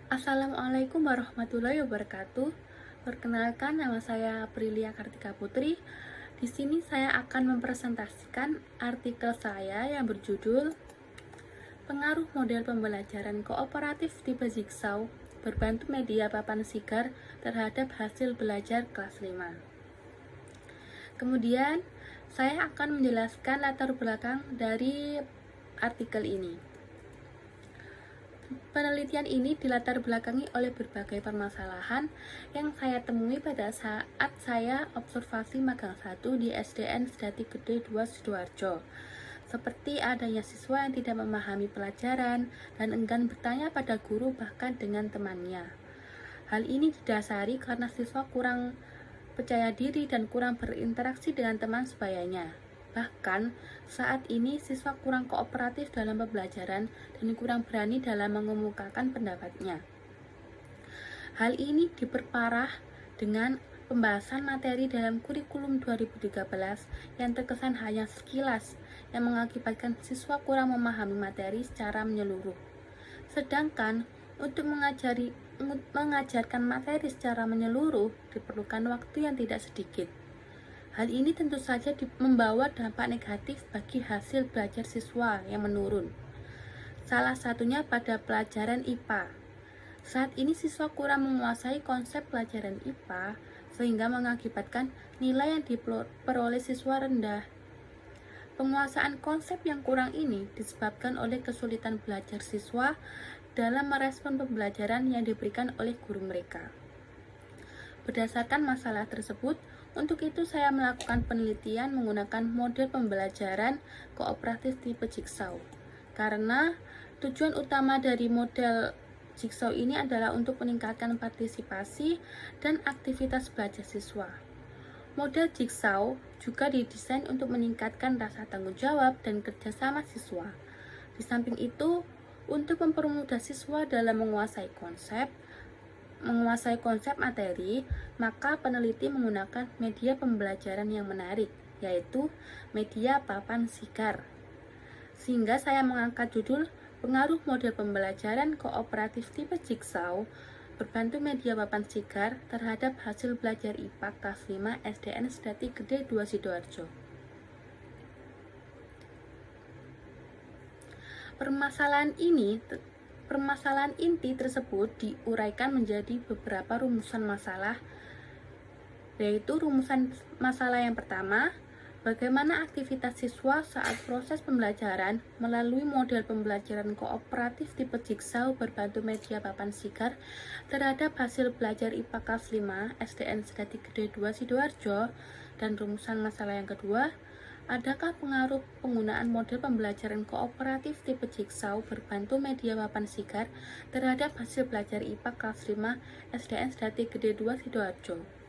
Assalamualaikum warahmatullahi wabarakatuh. Perkenalkan, nama saya Aprilia Kartika Putri. Di sini saya akan mempresentasikan artikel saya yang berjudul Pengaruh Model Pembelajaran Kooperatif Tipe Jigsaw Berbantu Media Papan Sigar terhadap hasil belajar kelas 5. Kemudian, saya akan menjelaskan latar belakang dari artikel ini. Penelitian ini dilatar belakangi oleh berbagai permasalahan yang saya temui pada saat saya observasi magang 1 di SDN Sedati Gede 2 Sidoarjo. Seperti adanya siswa yang tidak memahami pelajaran dan enggan bertanya pada guru bahkan dengan temannya. Hal ini didasari karena siswa kurang percaya diri dan kurang berinteraksi dengan teman sebayanya. Bahkan, saat ini siswa kurang kooperatif dalam pembelajaran dan kurang berani dalam mengemukakan pendapatnya. Hal ini diperparah dengan pembahasan materi dalam kurikulum 2013 yang terkesan hanya sekilas, yang mengakibatkan siswa kurang memahami materi secara menyeluruh. Sedangkan, untuk mengajarkan materi secara menyeluruh diperlukan waktu yang tidak sedikit. Hal ini tentu saja membawa dampak negatif bagi hasil belajar siswa yang menurun. Salah satunya pada pelajaran IPA. Saat ini siswa kurang menguasai konsep pelajaran IPA sehingga mengakibatkan nilai yang diperoleh siswa rendah. Penguasaan konsep yang kurang ini disebabkan oleh kesulitan belajar siswa dalam merespon pembelajaran yang diberikan oleh guru mereka. Berdasarkan masalah tersebut, untuk itu saya melakukan penelitian menggunakan model pembelajaran kooperatif tipe Jigsaw. Karena tujuan utama dari model Jigsaw ini adalah untuk meningkatkan partisipasi dan aktivitas belajar siswa. Model Jigsaw juga didesain untuk meningkatkan rasa tanggung jawab dan kerjasama siswa. Di samping itu, untuk mempermudah siswa dalam menguasai konsep materi, maka peneliti menggunakan media pembelajaran yang menarik, yaitu media papan sigar. Sehingga saya mengangkat judul Pengaruh Model Pembelajaran Kooperatif Tipe Jigsaw Berbantu Media Papan Sigar terhadap hasil belajar IPA kelas 5 SDN Sedati Gede 2 Sidoarjo. Permasalahan inti tersebut diuraikan menjadi beberapa rumusan masalah, yaitu rumusan masalah yang pertama, bagaimana aktivitas siswa saat proses pembelajaran melalui model pembelajaran kooperatif tipe Jigsaw berbantu media papan sigar terhadap hasil belajar IPA kelas 5 SDN Sedati Gede 2 Sidoarjo. Dan rumusan masalah yang kedua, adakah pengaruh penggunaan model pembelajaran kooperatif tipe Jigsaw berbantu media papan sigar terhadap hasil belajar IPA kelas 5 SDN Sedati Gede 2 Sidoarjo?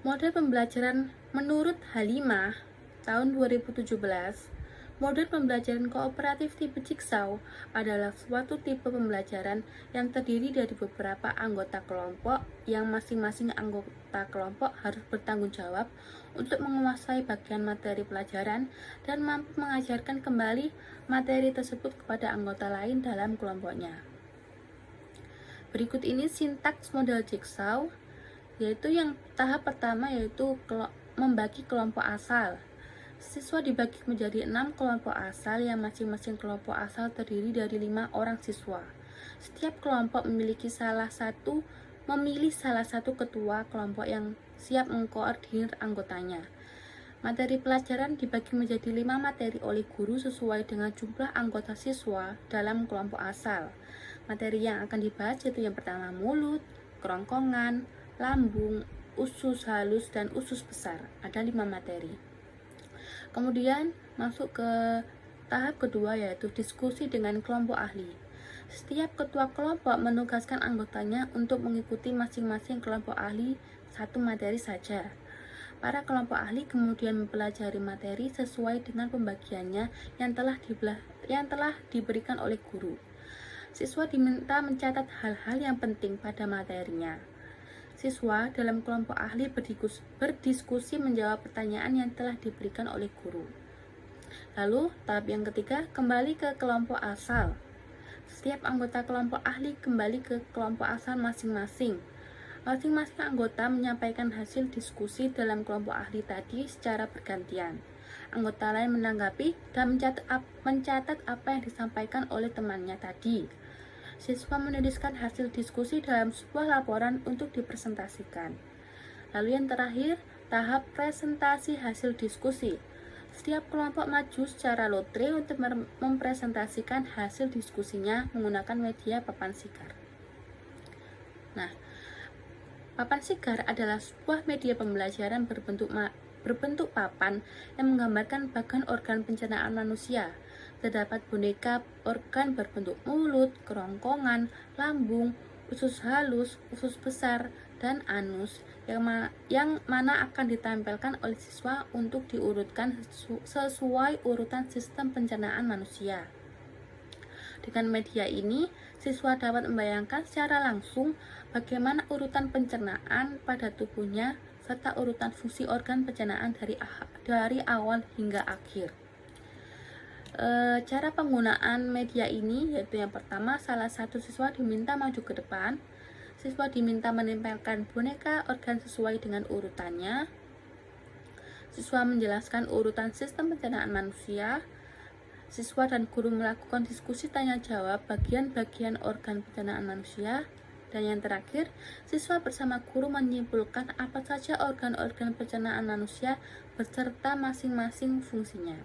Model pembelajaran menurut Halimah tahun 2017, model pembelajaran kooperatif tipe Jigsaw adalah suatu tipe pembelajaran yang terdiri dari beberapa anggota kelompok yang masing-masing anggota kelompok harus bertanggung jawab untuk menguasai bagian materi pelajaran dan mampu mengajarkan kembali materi tersebut kepada anggota lain dalam kelompoknya. Berikut ini sintaks model Jigsaw, yaitu yang tahap pertama yaitu membagi kelompok asal. Siswa dibagi menjadi 6 kelompok asal yang masing-masing kelompok asal terdiri dari 5 orang siswa. Setiap kelompok memilih salah satu ketua kelompok yang siap mengkoordinir anggotanya. Materi pelajaran dibagi menjadi 5 materi oleh guru sesuai dengan jumlah anggota siswa dalam kelompok asal. Materi yang akan dibahas yaitu yang pertama mulut, kerongkongan, lambung, usus halus, dan usus besar. Ada 5 materi. Kemudian masuk ke tahap kedua yaitu diskusi dengan kelompok ahli. Setiap ketua kelompok menugaskan anggotanya untuk mengikuti masing-masing kelompok ahli satu materi saja. Para kelompok ahli kemudian mempelajari materi sesuai dengan pembagiannya yang telah diberikan oleh guru. Siswa diminta mencatat hal-hal yang penting pada materinya. Siswa dalam kelompok ahli berdiskusi menjawab pertanyaan yang telah diberikan oleh guru. Lalu, tahap yang ketiga, kembali ke kelompok asal. Setiap anggota kelompok ahli kembali ke kelompok asal masing-masing. Masing-masing anggota menyampaikan hasil diskusi dalam kelompok ahli tadi secara bergantian. Anggota lain menanggapi dan mencatat apa yang disampaikan oleh temannya tadi. Siswa menuliskan hasil diskusi dalam sebuah laporan untuk dipresentasikan. Lalu yang terakhir, tahap presentasi hasil diskusi. Setiap kelompok maju secara lotre untuk mempresentasikan hasil diskusinya menggunakan media papan sigar. Nah, papan sigar adalah sebuah media pembelajaran berbentuk papan yang menggambarkan bagian organ pencernaan manusia. Terdapat boneka organ berbentuk mulut, kerongkongan, lambung, usus halus, usus besar, dan anus yang mana akan ditampilkan oleh siswa untuk diurutkan sesuai urutan sistem pencernaan manusia. Dengan media ini, siswa dapat membayangkan secara langsung bagaimana urutan pencernaan pada tubuhnya serta urutan fungsi organ pencernaan dari awal hingga akhir. Cara penggunaan media ini yaitu yang pertama, salah satu siswa diminta maju ke depan. Siswa diminta menempelkan boneka organ sesuai dengan urutannya. Siswa menjelaskan urutan sistem pencernaan manusia. Siswa dan guru melakukan diskusi tanya jawab bagian-bagian organ pencernaan manusia. Dan yang terakhir, siswa bersama guru menyimpulkan apa saja organ-organ pencernaan manusia beserta masing-masing fungsinya.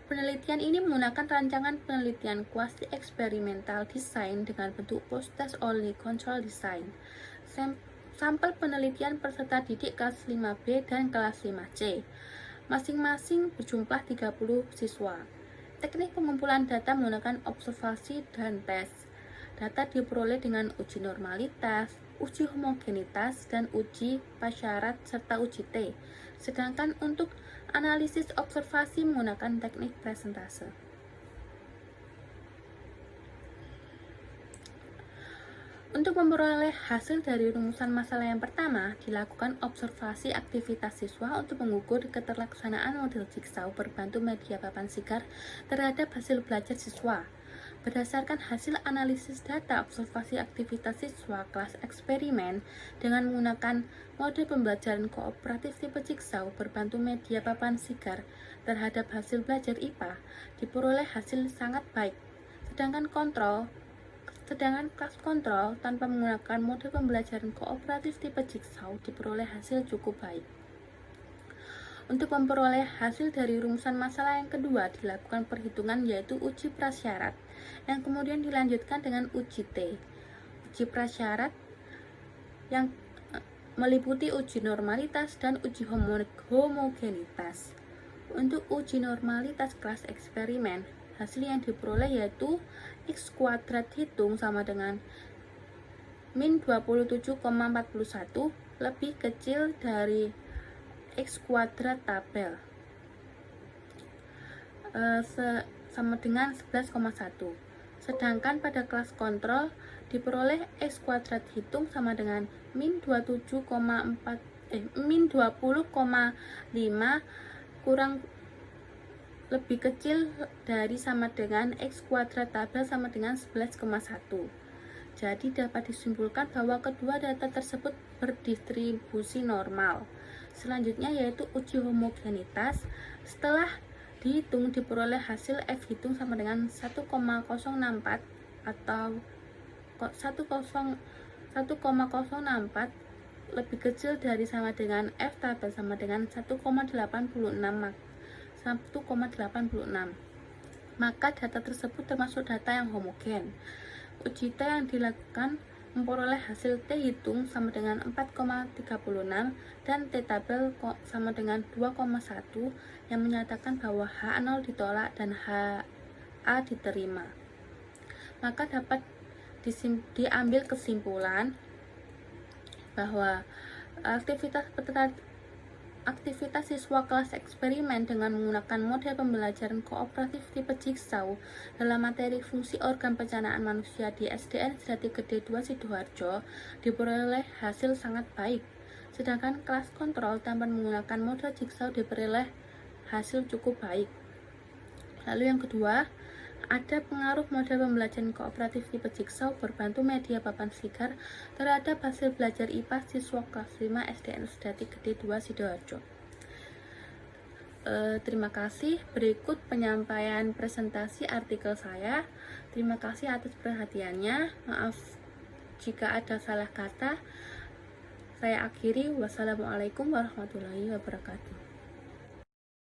Penelitian ini menggunakan rancangan penelitian quasi eksperimental design dengan bentuk post-test only control design. Sampel penelitian peserta didik kelas 5B dan kelas 5C. Masing-masing berjumlah 30 siswa. Teknik pengumpulan data menggunakan observasi dan tes. Data diperoleh dengan uji normalitas, uji homogenitas, dan uji prasyarat serta uji T. Sedangkan untuk analisis observasi menggunakan teknik presentase. Untuk memperoleh hasil dari rumusan masalah yang pertama, dilakukan observasi aktivitas siswa untuk mengukur keterlaksanaan model jigsaw berbantu media papan sigar terhadap hasil belajar siswa. Berdasarkan hasil analisis data observasi aktivitas siswa kelas eksperimen dengan menggunakan mode pembelajaran kooperatif tipe jigsaw berbantu media papan sigar terhadap hasil belajar IPA, diperoleh hasil sangat baik. Sedangkan kelas kontrol tanpa menggunakan mode pembelajaran kooperatif tipe jigsaw diperoleh hasil cukup baik. Untuk memperoleh hasil dari rumusan masalah yang kedua, dilakukan perhitungan yaitu uji prasyarat, yang kemudian dilanjutkan dengan uji T. Uji prasyarat yang meliputi uji normalitas dan uji homogenitas. Untuk uji normalitas kelas eksperimen, hasil yang diperoleh yaitu X kuadrat hitung sama dengan min 27,41 lebih kecil dari X kuadrat tabel sama dengan 11,1. Sedangkan pada kelas kontrol diperoleh X kuadrat hitung sama dengan min 20,5 kurang lebih kecil dari sama dengan X kuadrat tabel sama dengan 11,1. Jadi dapat disimpulkan bahwa kedua data tersebut berdistribusi normal. Selanjutnya yaitu uji homogenitas. Setelah dihitung diperoleh hasil F hitung sama dengan 1,064 atau 1,064 lebih kecil dari sama dengan F tabel sama dengan 1,86. Maka data tersebut termasuk data yang homogen. Uji T yang dilakukan memperoleh hasil T hitung sama dengan 4,36 dan T tabel sama dengan 2,1 yang menyatakan bahwa H0 ditolak dan HA diterima. Maka dapat diambil kesimpulan bahwa aktivitas siswa kelas eksperimen dengan menggunakan model pembelajaran kooperatif tipe jigsaw dalam materi fungsi organ pencernaan manusia di SDN Sdati Gede 2 Sidoarjo diperoleh hasil sangat baik. Sedangkan kelas kontrol tanpa menggunakan model jigsaw diperoleh berhasil cukup baik. Lalu yang kedua, ada pengaruh model pembelajaran kooperatif tipe Jigsaw berbantu media papan stiker terhadap hasil belajar IPA siswa kelas 5 SDN Sedati Gede 2 Sidoarjo. Terima kasih. Berikut penyampaian presentasi artikel saya. Terima kasih atas perhatiannya. Maaf jika ada salah kata. Saya akhiri. Wassalamualaikum warahmatullahi wabarakatuh.